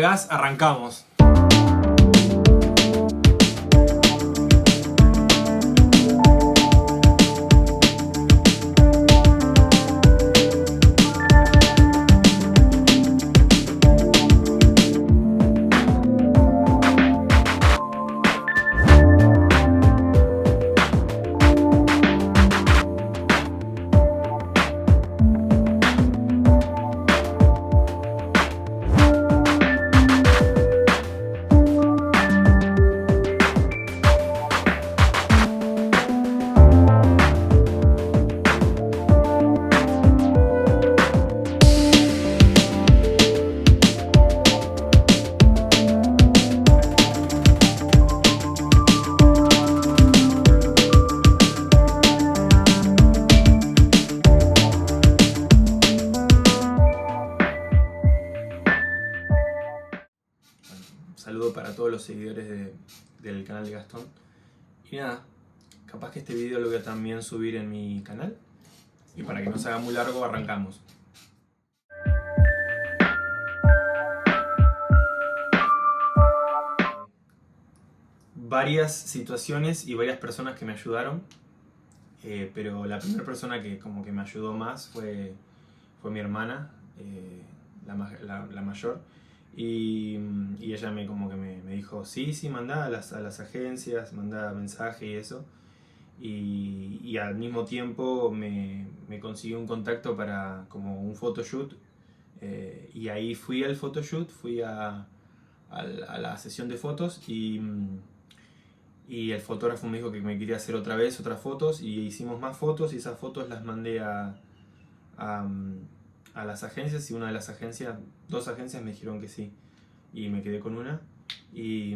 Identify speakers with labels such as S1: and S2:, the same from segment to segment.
S1: gas, arrancamos. Saludo para todos los seguidores del canal de Gastón. Y nada, capaz que este video lo voy a también subir en mi canal. Y para que no se haga muy largo, arrancamos. Varias situaciones y varias personas que me ayudaron. Pero la primera persona que como que me ayudó más fue mi hermana, la mayor. Y ella me dijo, sí, mandá a las agencias, mandá mensaje y eso. Y al mismo tiempo me consiguió un contacto para como un photoshoot. Y ahí fui al photoshoot, fui a la sesión de fotos y el fotógrafo me dijo que me quería hacer otra vez otras fotos y hicimos más fotos y esas fotos las mandé a las agencias y dos agencias me dijeron que sí y me quedé con una y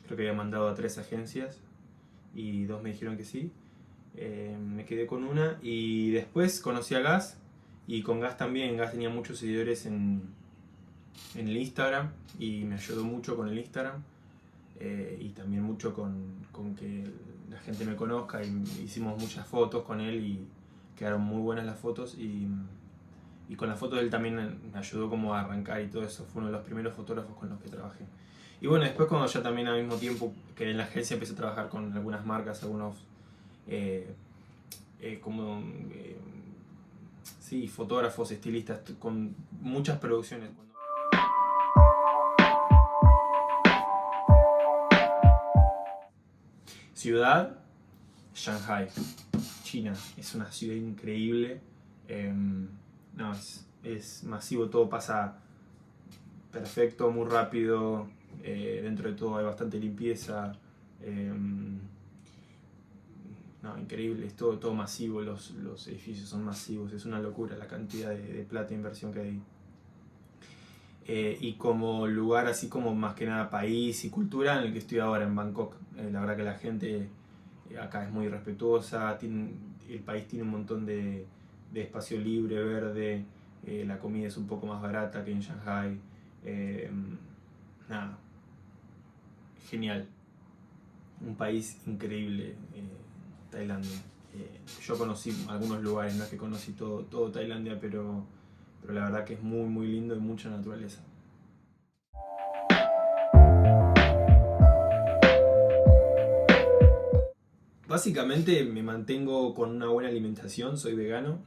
S1: creo que había mandado a 3 agencias y 2 me dijeron que sí. Me quedé con una y después conocí a Gas y con Gas también. Gas tenía muchos seguidores en el Instagram y me ayudó mucho con el Instagram y también mucho con que la gente me conozca y hicimos muchas fotos con él y quedaron muy buenas las fotos y con las fotos él también me ayudó como a arrancar y todo eso, fue uno de los primeros fotógrafos con los que trabajé. Y bueno, después cuando ya también al mismo tiempo que en la agencia empecé a trabajar con algunas marcas, algunos sí, fotógrafos, estilistas, con muchas producciones. Ciudad, Shanghai, China. Es una ciudad increíble. No, es masivo, todo pasa perfecto, muy rápido. Dentro de todo hay bastante limpieza. No, increíble, es todo masivo, los edificios son masivos, es una locura la cantidad de plata e inversión que hay. Y como lugar así como más que nada país y cultura en el que estoy ahora en Bangkok, la verdad que la gente acá es muy respetuosa, el país tiene un montón de espacio libre, verde, la comida es un poco más barata que en Shanghai, nada, genial, un país increíble, Tailandia. Yo conocí algunos lugares, no es que conocí todo Tailandia, pero la verdad que es muy lindo y mucha naturaleza. Básicamente me mantengo con una buena alimentación, soy vegano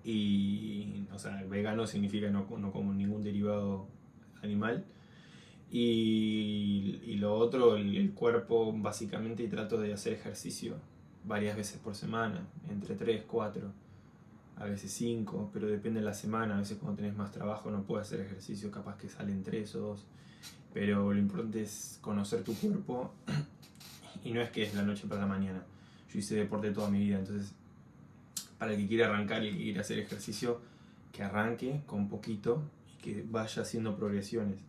S1: y, o sea, vegano significa no como ningún derivado animal y lo otro, el cuerpo básicamente, y trato de hacer ejercicio varias veces por semana, entre 3, 4, a veces 5, pero depende de la semana. A veces cuando tenés más trabajo no puedes hacer ejercicio, capaz que salen 3 o 2, pero lo importante es conocer tu cuerpo y no es que es la noche para la mañana. Yo hice deporte toda mi vida, entonces para el que quiera arrancar y el que quiera hacer ejercicio, que arranque con poquito y que vaya haciendo progresiones,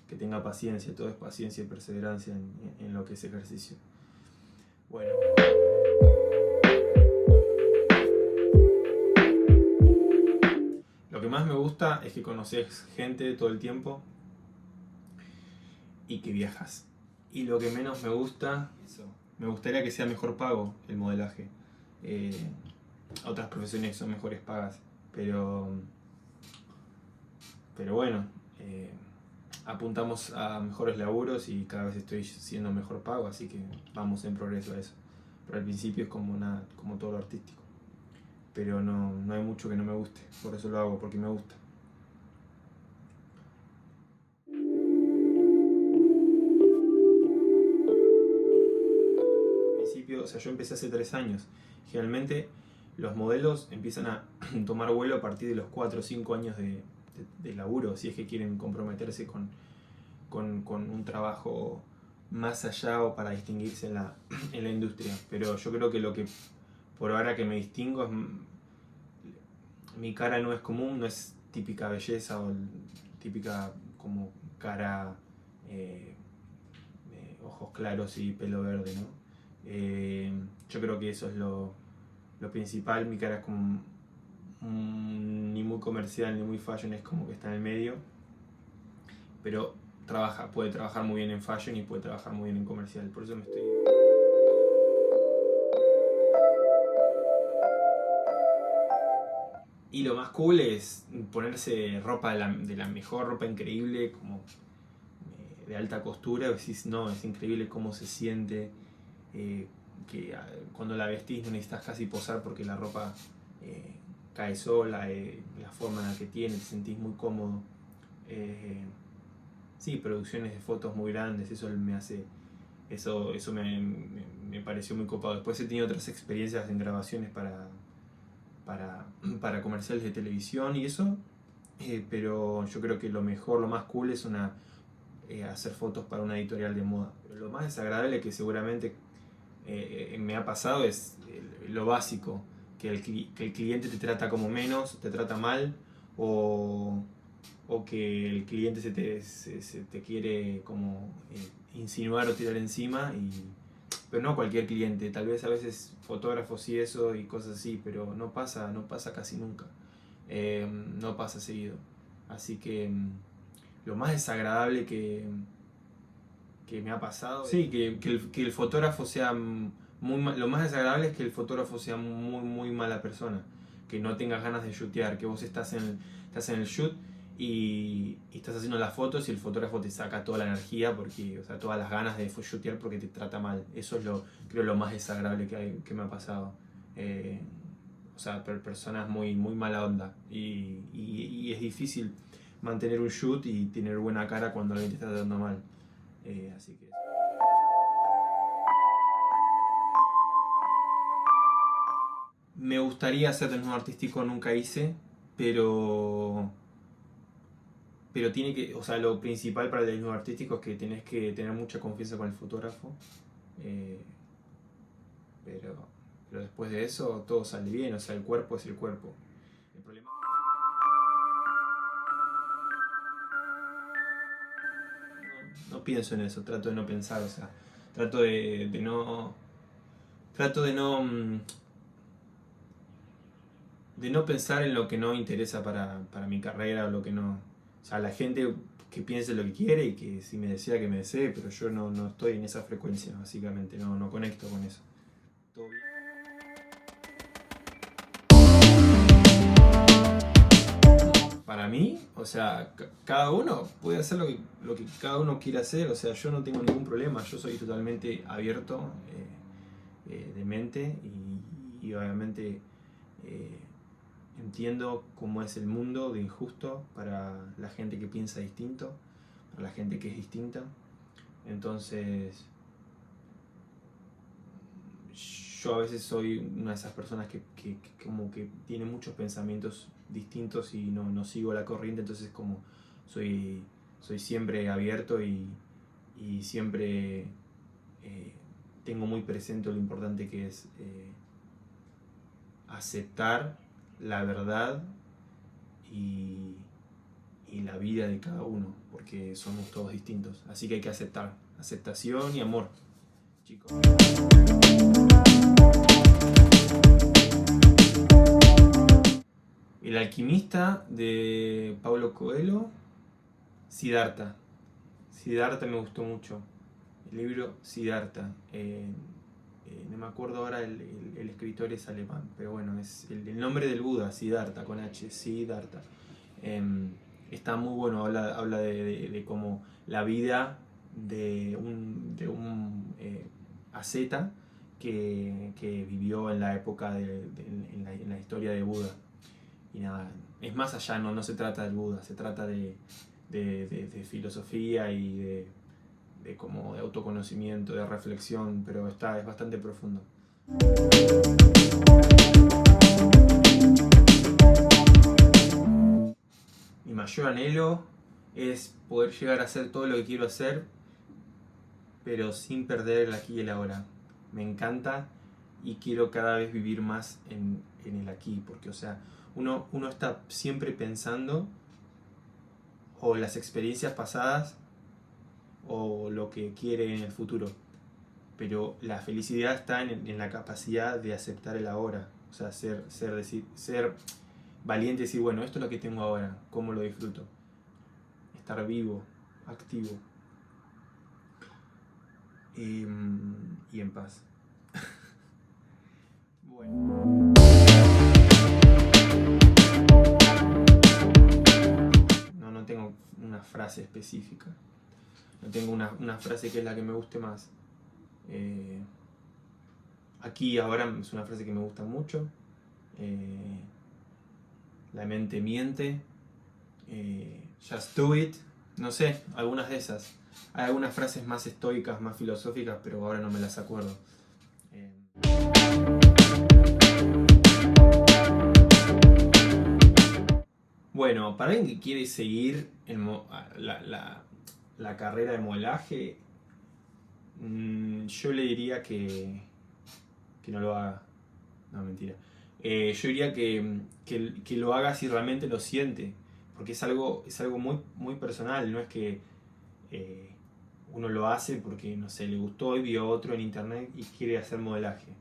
S1: que tenga paciencia, todo es paciencia y perseverancia en lo que es ejercicio. Bueno. Lo que más me gusta es que conoces gente todo el tiempo y que viajas. Y lo que menos me gusta, me gustaría que sea mejor pago el modelaje. Otras profesiones son mejores pagas, pero bueno, apuntamos a mejores laburos y cada vez estoy siendo mejor pago, así que vamos en progreso a eso. Pero al principio es como todo lo artístico. Pero no hay mucho que no me guste, por eso lo hago, porque me gusta. Al principio, o sea, yo empecé hace 3 años. Generalmente los modelos empiezan a tomar vuelo a partir de los 4 o 5 años de laburo, si es que quieren comprometerse con un trabajo más allá o para distinguirse en la industria. Pero yo creo que lo que por ahora que me distingo es mi cara no es común, no es típica belleza o típica como cara, ojos claros y pelo verde, ¿no? Yo creo que eso es lo principal. Mi cara es como ni muy comercial ni muy fashion, es como que está en el medio, pero puede trabajar muy bien en fashion y puede trabajar muy bien en comercial, por eso me estoy... Y lo más cool es ponerse ropa de la mejor, ropa increíble, como de alta costura. Decís, no, es increíble cómo se siente, que cuando la vestís no necesitas casi posar porque la ropa cae sola, la forma en la que tiene, te sentís muy cómodo. Sí, producciones de fotos muy grandes, eso me pareció muy copado. Después he tenido otras experiencias en grabaciones para comerciales de televisión y eso, pero yo creo que lo mejor, lo más cool es hacer fotos para una editorial de moda. Lo más desagradable que seguramente me ha pasado es lo básico, que el cliente te trata como menos, te trata mal, o que el cliente se te quiere como insinuar o tirar encima, pero no cualquier cliente, tal vez a veces fotógrafos y eso y cosas así, pero no pasa casi nunca, no pasa seguido. Así que lo más desagradable que me ha pasado, sí, que el fotógrafo sea lo más desagradable es que el fotógrafo sea muy mala persona, que no tengas ganas de shootear, que vos estás en el shoot y estás haciendo las fotos y el fotógrafo te saca toda la energía, porque, o sea, todas las ganas de shootear porque te trata mal. Eso es creo lo más desagradable que me ha pasado. O sea, personas muy mala onda, y es difícil mantener un shoot y tener buena cara cuando alguien te está tratando mal. Así que... Me gustaría hacer desnudo artístico, nunca hice, pero tiene que, o sea, lo principal para el desnudo artístico es que tenés que tener mucha confianza con el fotógrafo, eh, pero después de eso todo sale bien, o sea, el cuerpo es el cuerpo. El problema... No pienso en eso, trato de no pensar, o sea, trato de no... Trato de no pensar en lo que no interesa para mi carrera o lo que no... O sea, la gente que piense lo que quiere y que si me desea que me desee, pero yo no estoy en esa frecuencia, básicamente, no conecto con eso. ¿Todo bien? Para mí, o sea, cada uno puede hacer lo que cada uno quiera hacer, o sea, yo no tengo ningún problema, yo soy totalmente abierto de mente y obviamente entiendo cómo es el mundo de injusto para la gente que piensa distinto, para la gente que es distinta. Entonces, yo a veces soy una de esas personas que como que tiene muchos pensamientos distintos y no sigo la corriente, entonces como soy siempre abierto y siempre tengo muy presente lo importante que es aceptar la verdad y la vida de cada uno, porque somos todos distintos, así que hay que aceptar, aceptación y amor, chicos. El alquimista de Paulo Coelho, Siddhartha. Siddhartha me gustó mucho. El libro Siddhartha. No me acuerdo ahora, el escritor es alemán, pero bueno, es el nombre del Buda, Siddhartha, con H, Siddhartha. está muy bueno, habla de cómo la vida de un asceta que vivió en la época en la historia de Buda. Y nada, es más allá, no se trata del Buda, se trata de filosofía y como de autoconocimiento, de reflexión, pero es bastante profundo. Mi mayor anhelo es poder llegar a hacer todo lo que quiero hacer, pero sin perder el aquí y el ahora. Me encanta y quiero cada vez vivir más en el aquí, porque, o sea, uno está siempre pensando o las experiencias pasadas o lo que quiere en el futuro, pero la felicidad está en la capacidad de aceptar el ahora, o sea, ser valiente y decir, bueno, esto es lo que tengo ahora, ¿cómo lo disfruto? Estar vivo, activo y en paz. Bueno. No tengo una frase específica. No tengo una frase que es la que me guste más. Aquí y ahora es una frase que me gusta mucho. La mente miente. Just do it. No sé, algunas de esas. Hay algunas frases más estoicas, más filosóficas, pero ahora no me las acuerdo. Bueno, para alguien que quiere seguir la carrera de modelaje, yo le diría que no lo haga. No, mentira. Yo diría que lo haga si realmente lo siente, porque es algo muy, muy personal, no es que uno lo hace porque, no sé, le gustó y vio otro en internet y quiere hacer modelaje.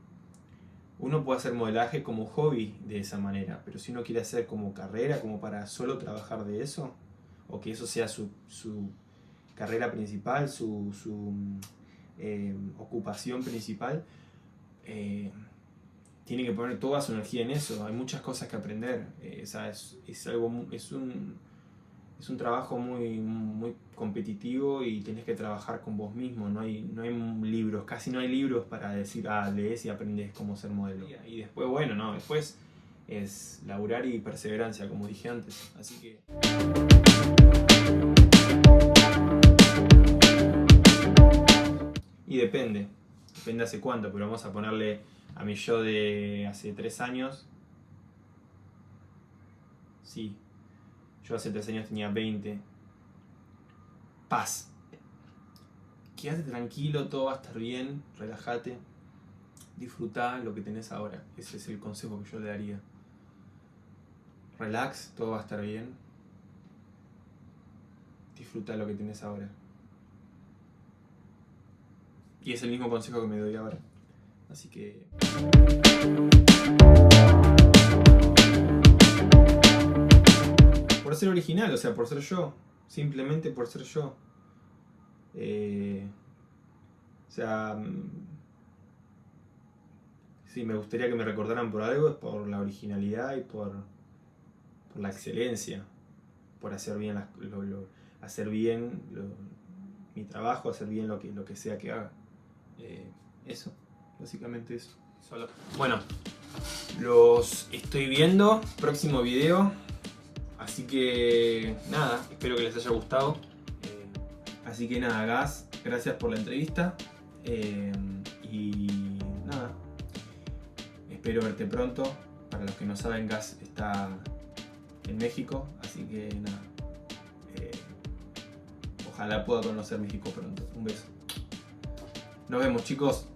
S1: Uno puede hacer modelaje como hobby de esa manera, pero si uno quiere hacer como carrera, como para solo trabajar de eso, o que eso sea su carrera principal, su ocupación principal, tiene que poner toda su energía en eso. Hay muchas cosas que aprender. Es un trabajo muy, muy competitivo y tenés que trabajar con vos mismo. No hay libros, casi no hay libros para decir, lees y aprendes cómo ser modelo. Y después, bueno, no, después es laburar y perseverancia, como dije antes. Así que... Y depende hace cuánto, pero vamos a ponerle a mi yo de hace 3 años. Sí, yo hace 3 años tenía 20. Paz. Quédate tranquilo, todo va a estar bien, relájate, disfrutá lo que tenés ahora. Ese es el consejo que yo le daría. Relax, todo va a estar bien. Disfruta lo que tenés ahora. Y es el mismo consejo que me doy ahora. Así que... por ser original, o sea, por ser yo. Simplemente por ser yo. O sea... si me gustaría que me recordaran por algo, es por la originalidad y por la excelencia. Por hacer bien mi trabajo, hacer bien lo que sea que haga. Eso, básicamente eso. Bueno, los estoy viendo, próximo video. Así que nada, espero que les haya gustado. Así que nada, Gas, gracias por la entrevista. Y nada, espero verte pronto. Para los que no saben, Gas está en México, así que nada. Ojalá pueda conocer México pronto. Un beso. Nos vemos, chicos.